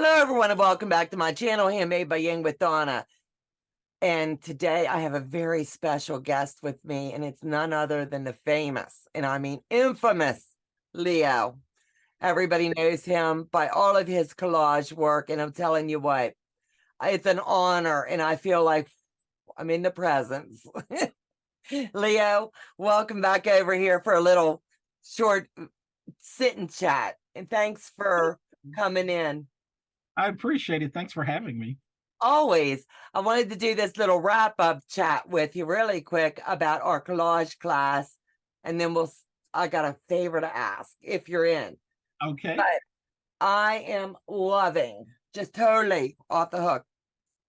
Hello, everyone, and welcome back to my channel, Handmade by Ying with Donna. And today I have a very special guest with me, and it's none other than the famous, and I mean infamous, Leo. Everybody knows him by all of his collage work, and I'm telling you what, it's an honor, and I feel like I'm in the presence. Leo, welcome back over here for a little short sit and chat, and thanks for coming in. I appreciate it. Thanks for having me. Always. I wanted to do this little wrap-up chat with you really quick about our collage class, and then I got a favor to ask if you're in. Okay. But I am loving, just totally off the hook.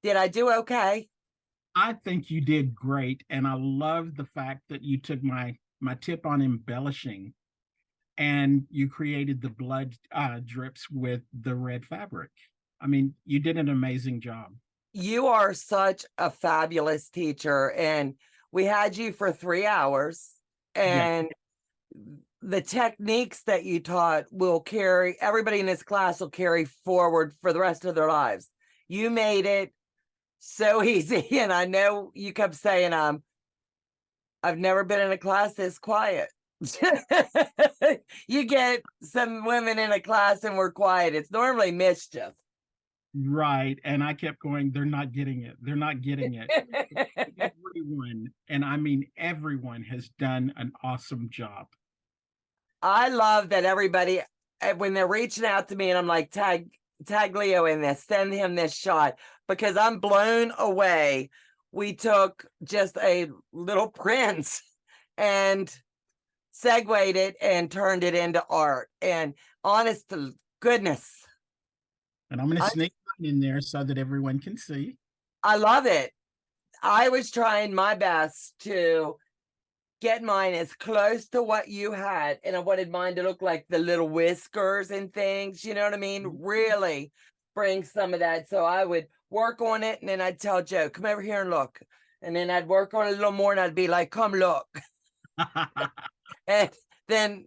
Did I do okay? I think you did great, and I love the fact that you took my tip on embellishing and you created the blood drips with the red fabric. I mean, you did an amazing job. You are such a fabulous teacher, and we had you for 3 hours, Yeah. and the techniques that you taught will carry, everybody in this class will carry forward for the rest of their lives. You made it so easy, and I know you kept saying, I've never been in a class this quiet. You get some women in a class and we're quiet. It's normally mischief. Right. And I kept going, they're not getting it. They're not getting it. Everyone, and I mean everyone, has done an awesome job. I love that everybody, when they're reaching out to me and I'm like, tag Leo in this, send him this shot, because I'm blown away. We took just a little prince and segued it and turned it into art. And honest to goodness, And I'm going to sneak mine in there so that everyone can see. I love it. I was trying my best to get mine as close to what you had, and I wanted mine to look like the little whiskers and things, you know what I mean? Really bring some of that. So I would work on it, and then I'd tell Joe, come over here and look. And then I'd work on it a little more, and I'd be like, come look. And then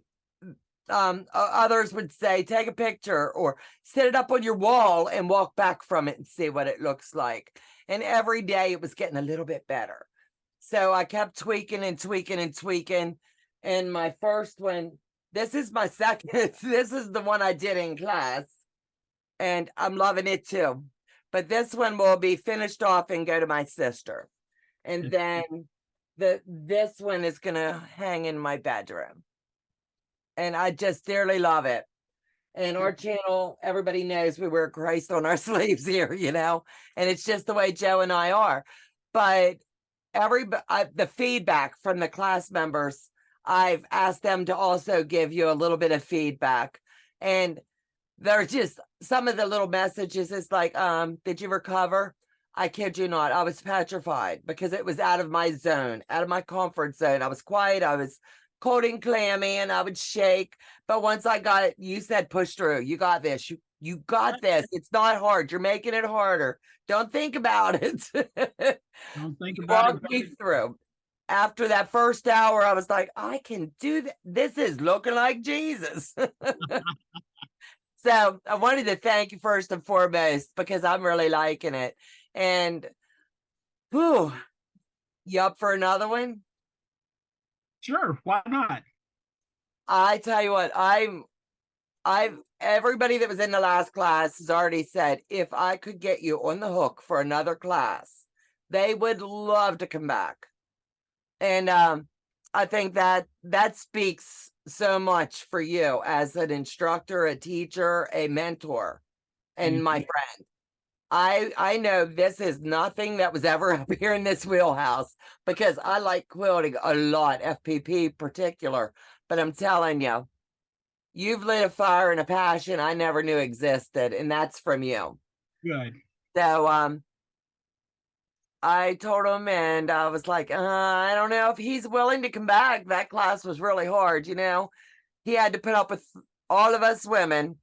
others would say, take a picture or set it up on your wall and walk back from it and see what it looks like. And every day it was getting a little bit better. So I kept tweaking and tweaking and tweaking. And my first one, this is my second, this is the one I did in class. And I'm loving it too. But this one will be finished off and go to my sister. And then this one is gonna hang in my bedroom. And I just dearly love it. And our channel, everybody knows we wear Christ on our sleeves here, you know, and it's just the way Joe and I are. But the feedback from the class members, I've asked them to also give you a little bit of feedback. And there's just some of the little messages. It's like, did you recover? I kid you not. I was petrified because it was out of my zone, out of my comfort zone. I was quiet. I was cold and clammy, and I would shake. But once I got it, you said, push through. You got this. You got this. It's not hard. You're making it harder. Don't think about it. Don't think You about walked it. me through. After that first hour, I was like, I can do that. This is looking like Jesus. So I wanted to thank you first and foremost, because I'm really liking it. And whew, you up for another one? Sure, why not? I tell you what, everybody that was in the last class has already said, if I could get you on the hook for another class, they would love to come back. And I think that speaks so much for you as an instructor, a teacher, a mentor, and my friend. I know this is nothing that was ever up here in this wheelhouse, because I like quilting a lot, FPP particular, but I'm telling you, you've lit a fire and a passion I never knew existed, and that's from you. Good. So I told him, and I was like, I don't know if he's willing to come back. That class was really hard, you know. He had to put up with all of us women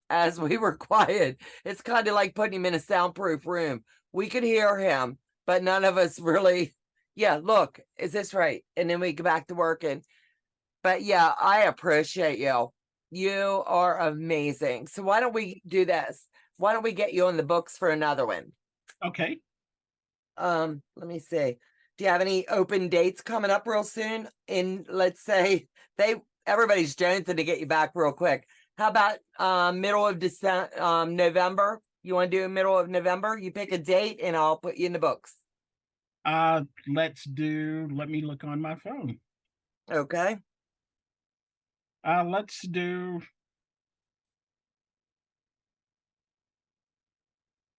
as we were quiet. It's kind of like putting him in a soundproof room. We could hear him, but none of us really, yeah, look, is this right? And then we go back to working. But yeah, I appreciate you. You are amazing. So why don't we do this? Why don't we get you on the books for another one? Okay. Let me see. Do you have any open dates coming up real soon? In, let's say, everybody's jonesing to get you back real quick. How about middle of December, November? You want to do middle of November? You pick a date and I'll put you in the books. Let me look on my phone. Okay. Let's do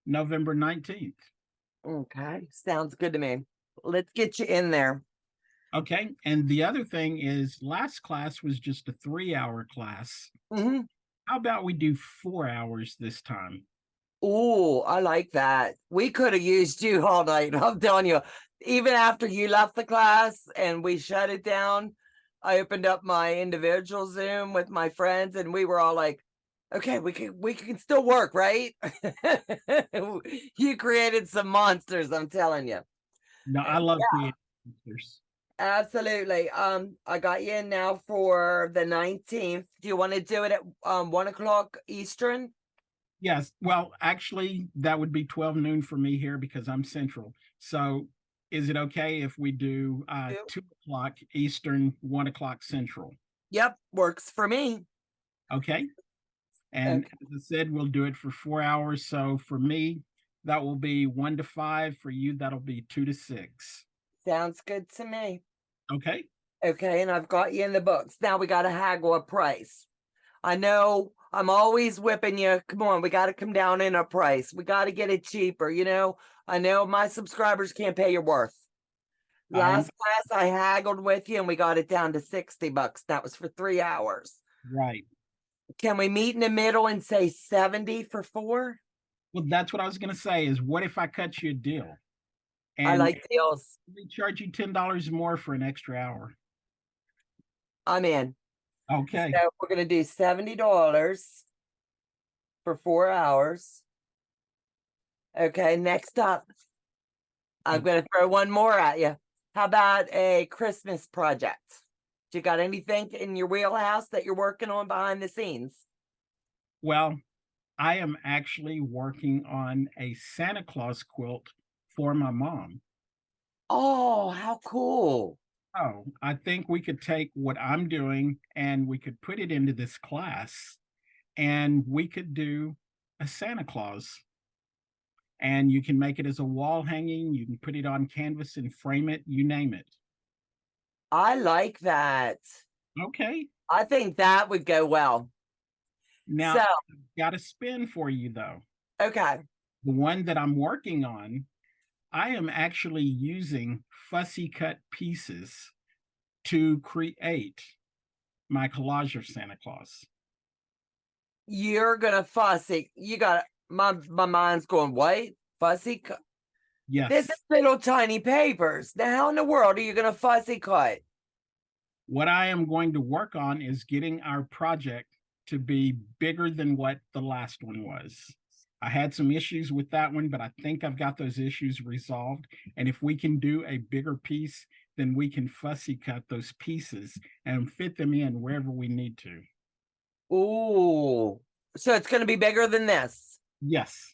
November 19th. Okay. Sounds good to me. Let's get you in there. Okay. And the other thing is last class was just a 3-hour class. Mm-hmm. How about we do 4 hours this time? Oh, I like that. We could have used you all night. I'm telling you, even after you left the class and we shut it down, I opened up my individual Zoom with my friends and we were all like, okay, we can still work, right? You created some monsters, I'm telling you. No, I love creating monsters. Absolutely. I got you in now for the 19th. Do you want to do it at 1 o'clock Eastern? Yes. Well, actually, that would be 12 noon for me here because I'm central. So is it okay if we do 2 o'clock Eastern, 1 o'clock Central? Yep, works for me. Okay. And Okay. as I said, we'll do it for 4 hours. So for me, that will be 1 to 5. For you, that'll be 2 to 6. Sounds good to me. Okay. Okay, and I've got you in the books. Now we got to haggle a price. I know I'm always whipping you. Come on, we got to come down in a price. We got to get it cheaper. I know my subscribers can't pay your worth. I'm Last class I haggled with you and we got it down to $60. That was for 3 hours. right. Can we meet in the middle and say 70 for 4? Well, that's what I was going to say is what if I cut you a deal I and like deals. we charge you $10 more for an extra hour? I'm in. Okay. So we're going to do $70 for 4 hours. Okay, next up, I'm going to throw one more at you. How about a Christmas project? You got anything in your wheelhouse that you're working on behind the scenes? Well, I am actually working on a Santa Claus quilt for my mom. Oh, how cool. Oh, I think we could take what I'm doing and we could put it into this class and we could do a Santa Claus. And you can make it as a wall hanging, you can put it on canvas and frame it, you name it. I like that. Okay. I think that would go well. Now, So, I've got a spin for you though. okay. The one that I'm working on, I am actually using fussy cut pieces to create my collage of Santa Claus. You're gonna fussy. You got my mind's going, what? Fussy cut. This Yes. is little tiny papers. Now, how in the world are you gonna fussy cut? What I am going to work on is getting our project to be bigger than what the last one was. I had some issues with that one, but I think I've got those issues resolved. And if we can do a bigger piece, then we can fussy cut those pieces and fit them in wherever we need to. Ooh. So it's gonna be bigger than this. Yes.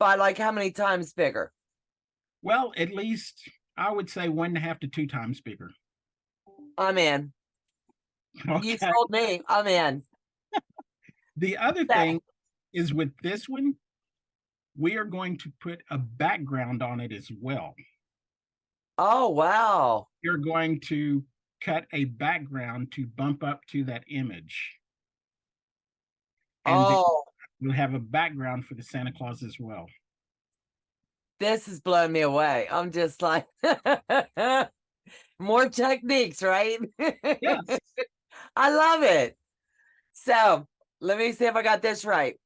By like how many times bigger? Well, at least I would say 1.5 to 2 times bigger. I'm in. You Okay. sold me. I'm in. The other thing is with this one, we are going to put a background on it as well. Oh, wow. You're going to cut a background to bump up to that image. And Oh, we'll have a background for the Santa Claus as well. this is blowing me away. I'm just like, more techniques, right? Yes. I love it. So let me see if I got this right.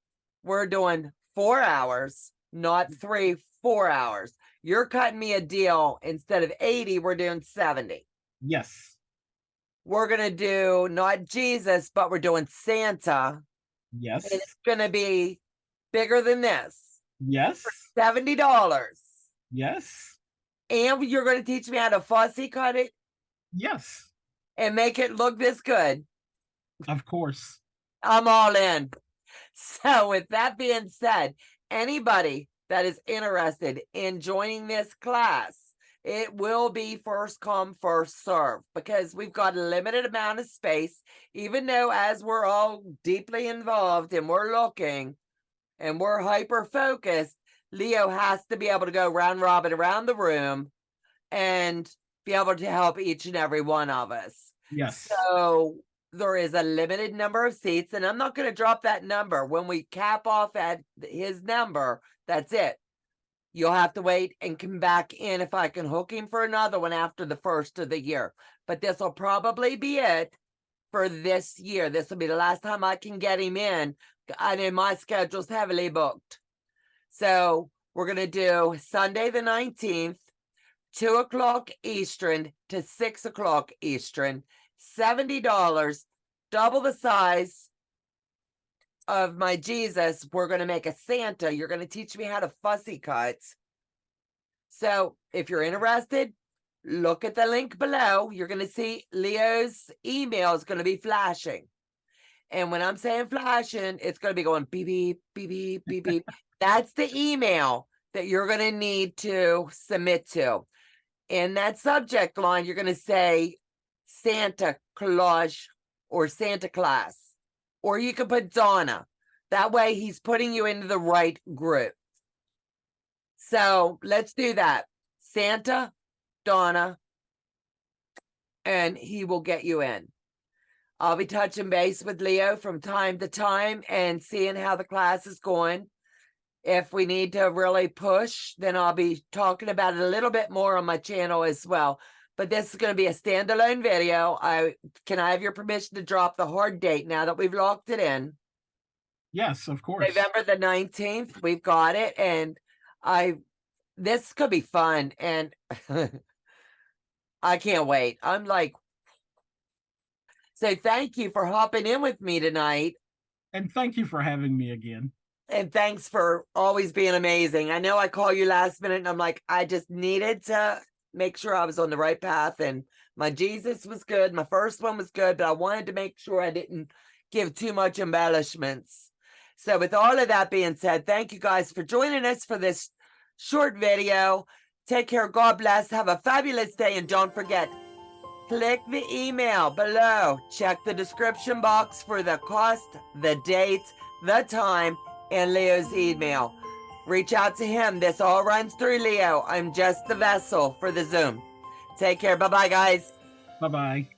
We're doing 4 hours, not 3, 4 hours. You're cutting me a deal. Instead of 80, we're doing 70. Yes. We're going to do not Jesus, but we're doing Santa. Yes. And it's going to be bigger than this. Yes. $70. Yes. And you're going to teach me how to fussy cut it Yes. and make it look this good. Of course. I'm all in. So with that being said, anybody that is interested in joining this class, it will be first come, first serve, because we've got a limited amount of space, even though as we're all deeply involved and we're looking and we're hyper focused, Leo has to be able to go round robin around the room and be able to help each and every one of us. Yes. So there is a limited number of seats, and I'm not going to drop that number. When we cap off at his number, that's it. You'll have to wait and come back in if I can hook him for another one after the first of the year. But this will probably be it for this year. This will be the last time I can get him in. I know my schedule's heavily booked. So we're going to do Sunday the 19th, 2 o'clock Eastern to 6 o'clock Eastern, $70, double the size of my Jesus. We're going to make a Santa. You're going to teach me how to fussy cut. So if you're interested, look at the link below. You're going to see Leo's email is going to be flashing. And when I'm saying flashing, it's going to be going beep, beep, beep, beep, beep, beep. That's the email that you're going to need to submit to. In that subject line, you're going to say Santa Collage or Santa Class, or you can put Donna. That way he's putting you into the right group. So let's do that. Santa, Donna, and he will get you in. I'll be touching base with Leo from time to time and seeing how the class is going. If we need to really push, then I'll be talking about it a little bit more on my channel as well. But this is going to be a standalone video. Can I have your permission to drop the hard date now that we've locked it in? Yes, of course. November the 19th, we've got it. And this could be fun. And I can't wait. I'm like, so thank you for hopping in with me tonight. And thank you for having me again. And thanks for always being amazing. I know I call you last minute and I'm like, I just needed to make sure I was on the right path. And my Jesus was good. My first one was good, but I wanted to make sure I didn't give too much embellishments. So with all of that being said, thank you guys for joining us for this short video. Take care. God bless. Have a fabulous day. And don't forget, click the email below. Check the description box for the cost, the date, the time, and Leo's email. Reach out to him. This all runs through Leo. I'm just the vessel for the Zoom. Take care. Bye-bye, guys. Bye-bye.